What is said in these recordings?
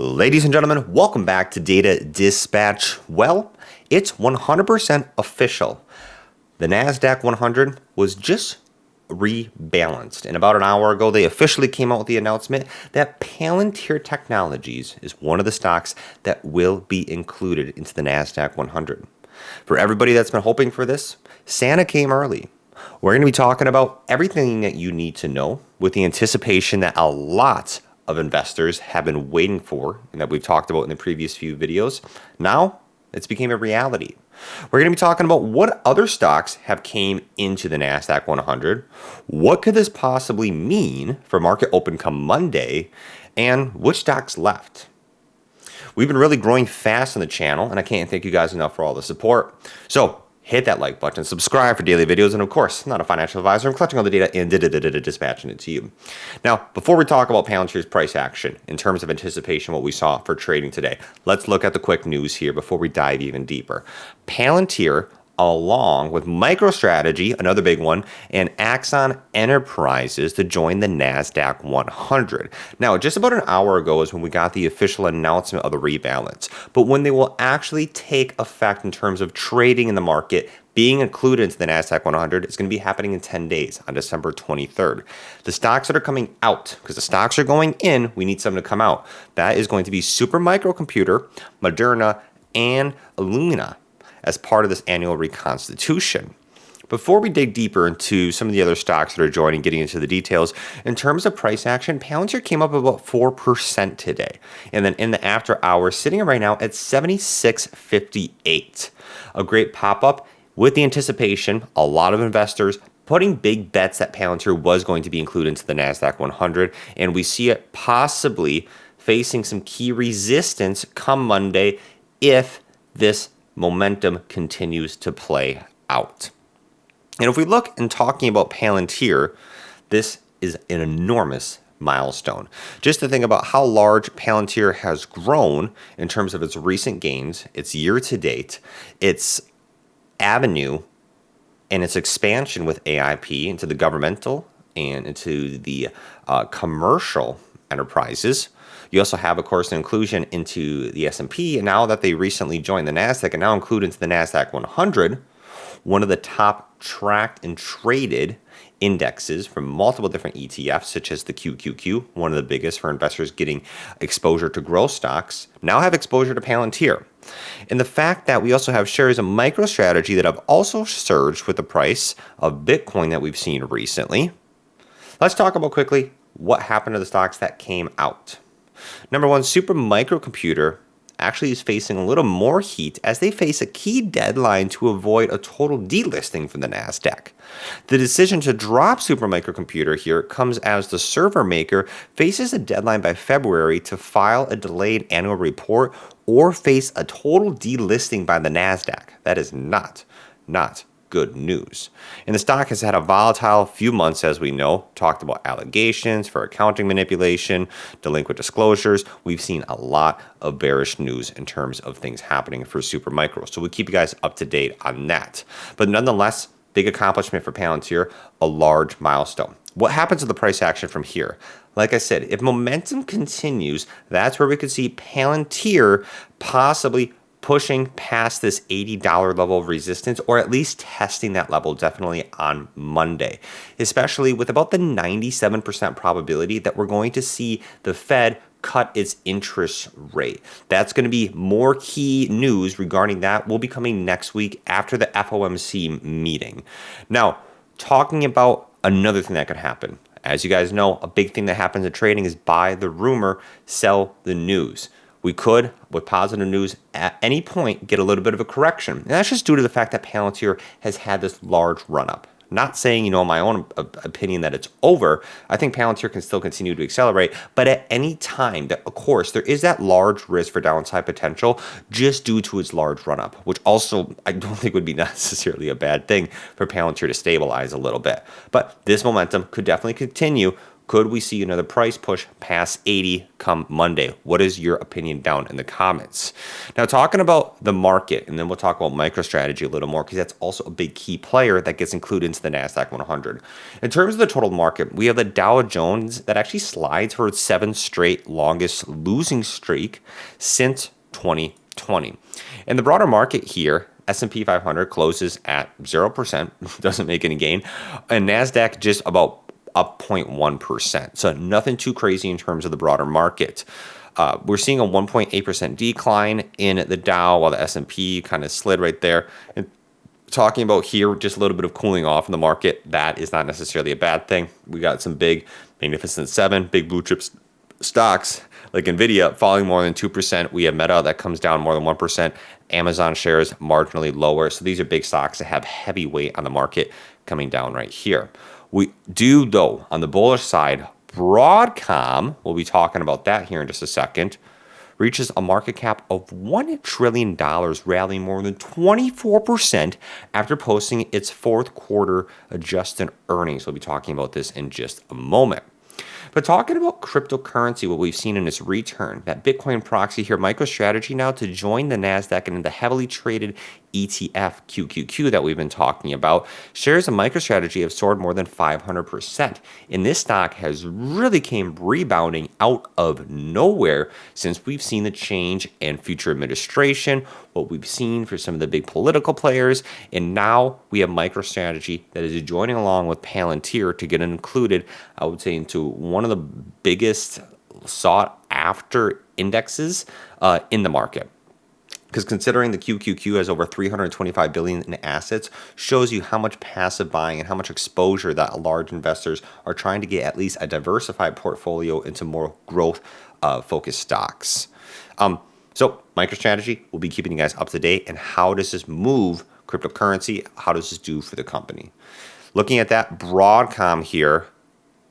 Ladies and gentlemen, welcome back to Data Dispatch. Well, it's 100% official. The Nasdaq-100 was just rebalanced. And about an hour ago, they officially came out with the announcement that Palantir Technologies is one of the stocks that will be included into the Nasdaq-100. For everybody that's been hoping for this, Santa came early. We're going to be talking about everything that you need to know with the anticipation that a lot of investors have been waiting for and that we've talked about in the previous few videos. Now, it's became a reality. We're going to be talking about what other stocks have came into the Nasdaq 100, what could this possibly mean for market open come Monday, and which stocks left. We've been really growing fast on the channel, and I can't thank you guys enough for all the support. So hit that like button, subscribe for daily videos, and of course, I'm not a financial advisor. I'm collecting all the data and dispatching it to you. Now, before we talk about Palantir's price action in terms of anticipation, what we saw for trading today, let's look at the quick news here before we dive even deeper. Palantir, along with MicroStrategy, another big one, and Axon Enterprises to join the Nasdaq 100. Now, just about an hour ago is when we got the official announcement of the rebalance. But when they will actually take effect in terms of trading in the market, being included into the Nasdaq 100, is going to be happening in 10 days on December 23rd. The stocks that are coming out, because the stocks are going in, we need some to come out. That is going to be Super Microcomputer, Moderna, and Illumina as part of this annual reconstitution. Before we dig deeper into some of the other stocks that are joining, getting into the details, in terms of price action, Palantir came up about 4% today. And then in the after hours, sitting right now at 76.58. A great pop-up with the anticipation, a lot of investors putting big bets that Palantir was going to be included into the Nasdaq 100, and we see it possibly facing some key resistance come Monday if this momentum continues to play out. And if we look and talking about Palantir, this is an enormous milestone. Just to think about how large Palantir has grown in terms of its recent gains, its year to date, its avenue, and its expansion with AIP into the governmental and into the commercial enterprises. You also have, of course, an inclusion into the S&P, and now that they recently joined the Nasdaq and now included into the Nasdaq 100, one of the top tracked and traded indexes from multiple different ETFs, such as the QQQ, one of the biggest for investors getting exposure to growth stocks, now have exposure to Palantir. And the fact that we also have shares of MicroStrategy that have also surged with the price of Bitcoin that we've seen recently. Let's talk about quickly what happened to the stocks that came out. Number one, Super Microcomputer actually is facing a little more heat as they face a key deadline to avoid a total delisting from the Nasdaq. The decision to drop Super Microcomputer here comes as the server maker faces a deadline by February to file a delayed annual report or face a total delisting by the Nasdaq. That is not good news. And the stock has had a volatile few months, as we know, talked about allegations for accounting manipulation, delinquent disclosures. We've seen a lot of bearish news in terms of things happening for Super Micro. So we'll keep you guys up to date on that. But nonetheless, big accomplishment for Palantir, a large milestone. What happens to the price action from here? Like I said, if momentum continues, that's where we could see Palantir possibly pushing past this $80 level of resistance, or at least testing that level definitely on Monday, especially with about the 97% probability that we're going to see the Fed cut its interest rate. That's going to be more key news regarding that will be coming next week after the FOMC meeting. Now, talking about another thing that could happen. As you guys know, a big thing that happens in trading is buy the rumor, sell the news. We could, with positive news, at any point get a little bit of a correction. And that's just due to the fact that Palantir has had this large run-up. Not saying, in my own opinion that it's over. I think Palantir can still continue to accelerate. But at any time, of course, there is that large risk for downside potential just due to its large run-up, which also I don't think would be necessarily a bad thing for Palantir to stabilize a little bit. But this momentum could definitely continue Could we see another price push past 80 come Monday? What is your opinion down in the comments? Now, talking about the market, and then we'll talk about MicroStrategy a little more because that's also a big key player that gets included into the Nasdaq-100. In terms of the total market, we have the Dow Jones that actually slides for its 7th straight longest losing streak since 2020. In the broader market here, S&P 500 closes at 0%, doesn't make any gain, and Nasdaq just about up 0.1%. So nothing too crazy in terms of the broader market. We're seeing a 1.8% decline in the Dow while the S&P kind of slid right there. And talking about here, just a little bit of cooling off in the market. That is not necessarily a bad thing. We got some big Magnificent Seven, big blue chip stocks like Nvidia falling more than 2%. We have Meta that comes down more than 1%. Amazon shares marginally lower. So these are big stocks that have heavy weight on the market coming down right here. We do, though, on the bullish side, Broadcom, we'll be talking about that here in just a second, reaches a market cap of $1 trillion, rallying more than 24% after posting its fourth quarter adjusted earnings. We'll be talking about this in just a moment. But talking about cryptocurrency, what we've seen in its return, that Bitcoin proxy here, MicroStrategy now to join the Nasdaq and in the heavily traded ETF QQQ that we've been talking about, shares of MicroStrategy have soared more than 500%. And this stock has really came rebounding out of nowhere since we've seen the change in future administration, what we've seen for some of the big political players, and now we have MicroStrategy that is joining along with Palantir to get included, I would say, into one of the biggest sought after indexes in the market. Because considering the QQQ has over 325 billion in assets, shows you how much passive buying and how much exposure that large investors are trying to get at least a diversified portfolio into more growth focused stocks. So MicroStrategy will be keeping you guys up to date. And how does this move cryptocurrency? How does this do for the company? Looking at that, Broadcom here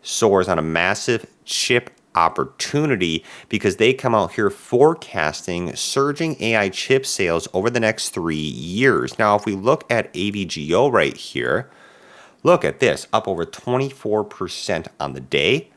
soars on a massive chip opportunity because they come out here forecasting surging AI chip sales over the next 3 years. Now, if we look at AVGO right here, look at this, up over 24% on the day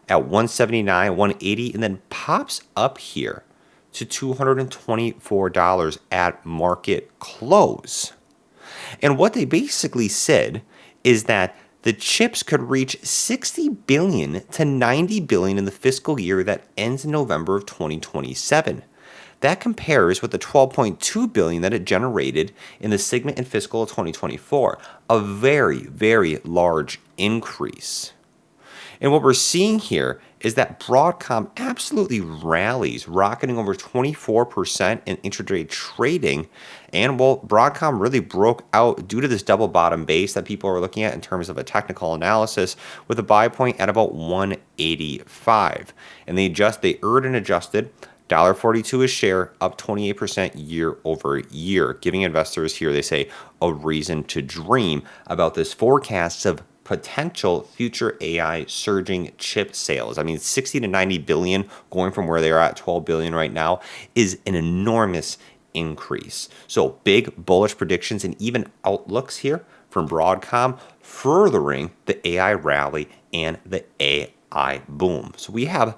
at 179, 180, and then pops up here to $224 at market close. And what they basically said is that the chips could reach 60 billion to 90 billion in the fiscal year that ends in November of 2027. That compares with the 12.2 billion that it generated in the segment in fiscal 2024, a very, very large increase. And what we're seeing here is that Broadcom absolutely rallies, rocketing over 24% in intraday trading. And well, Broadcom really broke out due to this double bottom base that people are looking at in terms of a technical analysis with a buy point at about 185. And they earned and adjusted $1.42 a share, up 28% year over year, giving investors here, they say, a reason to dream about this forecast of potential future AI surging chip sales. I mean, 60 to 90 billion going from where they are at 12 billion right now is an enormous increase. So big bullish predictions and even outlooks here from Broadcom furthering the AI rally and the AI boom. So we have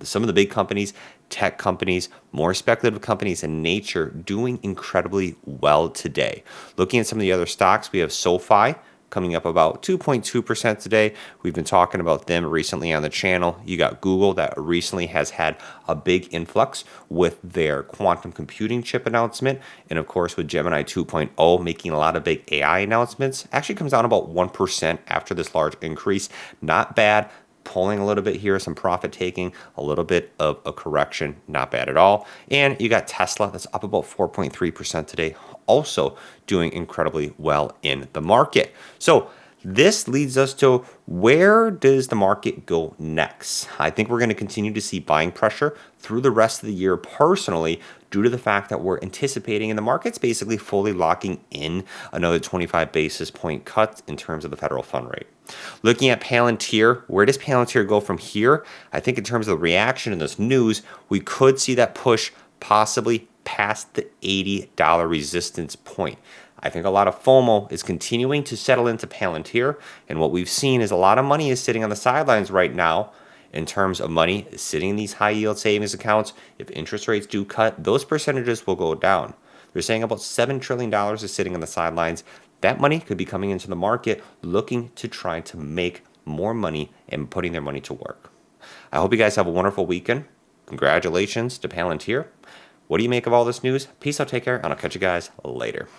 some of the big companies, tech companies, more speculative companies in nature doing incredibly well today. Looking at some of the other stocks, we have SoFi coming up about 2.2% today. We've been talking about them recently on the channel. You got Google that recently has had a big influx with their quantum computing chip announcement. And of course, with Gemini 2.0 making a lot of big AI announcements, actually comes down about 1% after this large increase. Not bad. Pulling a little bit here, some profit taking, a little bit of a correction, not bad at all. And you got Tesla that's up about 4.3% today, also doing incredibly well in the market. So this leads us to where does the market go next? I think we're going to continue to see buying pressure through the rest of the year personally, due to the fact that we're anticipating, and the market's basically fully locking in another 25 basis point cut in terms of the federal fund rate. Looking at Palantir, where does Palantir go from here? I think in terms of the reaction in this news, we could see that push possibly past the $80 resistance point. I think a lot of FOMO is continuing to settle into Palantir, and what we've seen is a lot of money is sitting on the sidelines right now in terms of money sitting in these high yield savings accounts. If interest rates do cut, those percentages will go down. They're saying about $7 trillion is sitting on the sidelines. That money could be coming into the market looking to try to make more money and putting their money to work. I hope you guys have a wonderful weekend. Congratulations to Palantir. What do you make of all this news? Peace out, take care, and I'll catch you guys later.